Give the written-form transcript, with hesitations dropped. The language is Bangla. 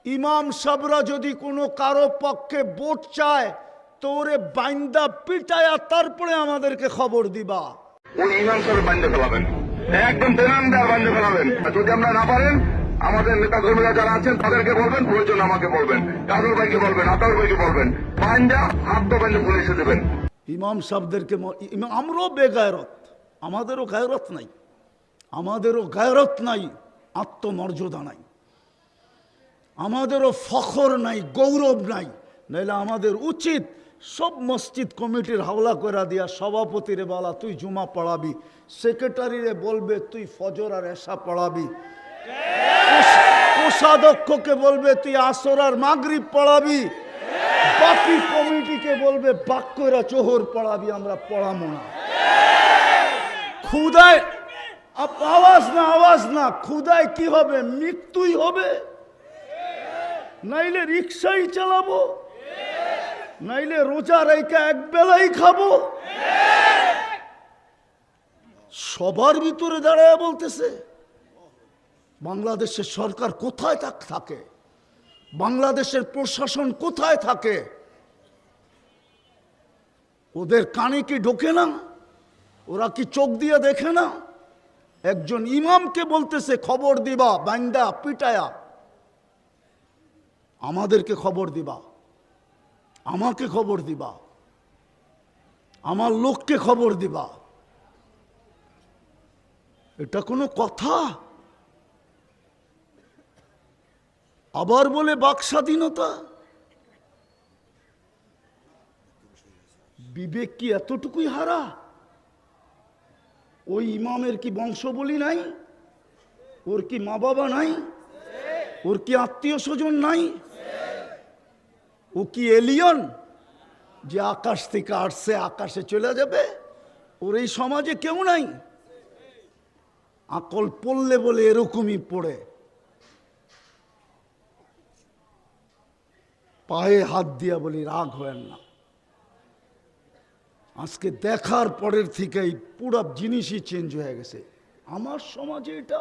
ইমাম সাবরা যদি কোনো কারো পক্ষে ভোট চায় তো ওরে বাইন্দা পিটায়া তারপরে আমাদেরকে খবর দিবা। ওই ইমাম সাহেব বান্ধে ফেলাবেন, একদম বেনামদার বান্ধে ফেলাবেন। যদি আমরা না পারেন, আমাদের নেতা কর্মীরা যারা আছেন তাদেরকে বলবেন, প্রয়োজন আমাকে বলবেন, কাজল ভাইকে বলবেন, আতাউর ভাইকে বলবেন, বান্ধা হাত তো বান্ধে পুলিশে দেবেন। ইমাম সাহেবদেরকে আমরাও বেগায়রত, আমাদেরও গায়রত নাই, আমাদেরও গায়রত নাই, আত্মমর্যাদা নাই, আমাদেরও ফখর নাই, গৌরব নাই। নাইলে আমাদের উচিত সব মসজিদ কমিটির হাওলা করে দিয়া সভাপতিরে বলা তুই জুমা পড়াবি, সেক্রেটারিরে বলবে তুই ফজর আর এশা পড়াবি, কোষাধ্যক্ষকে বলবে তুই আসর আর মাগরিব পড়াবি, বাকি কমিটিকে বলবে বাক্যরা চোহর পড়াবি, আমরা পড়াবো না। ক্ষুদায় আওয়াজ না, ক্ষুদায় কি হবে? মৃত্যুই হবে। নাইলে রিক্সাই চালাবো, নাইলে রোজা রেখে এক বেলাই খাবো। সবার ভিতরে দাঁড়ায় বলতেছে বাংলাদেশের সরকার কোথায় থাকে, বাংলাদেশের প্রশাসন কোথায় থাকে? ওদের কানে কি ঢোকে না? ওরা কি চোখ দিয়ে দেখে না? একজন ইমামকে বলতেছে খবর দিবা বান্দা পিটায়া, আমাদেরকে খবর দিবা, আমাকে খবর দিবা, আমার লোককে খবর দিবা। এটা কোনো কথা? আবার বলে বাক স্বাধীনতা। বিবেক কি এতটুকুই হারা? ওই ইমামের কি বংশবলী নাই? ওর কি মা বাবা নাই? ওর কি আত্মীয় স্বজন নাই? ও কি এলিয়ন যে আকাশ থেকে আসছে আকাশে চলে যাবে? ওর এই সমাজে কেউ নাই। আকল পড়লে বলে এরকমই পড়ে, পায়ে হাত দিয়া বলি রাগ হয় না। আজকে দেখার পরের থেকেই পুরো জিনিসই চেঞ্জ হয়ে গেছে। আমার সমাজে এটা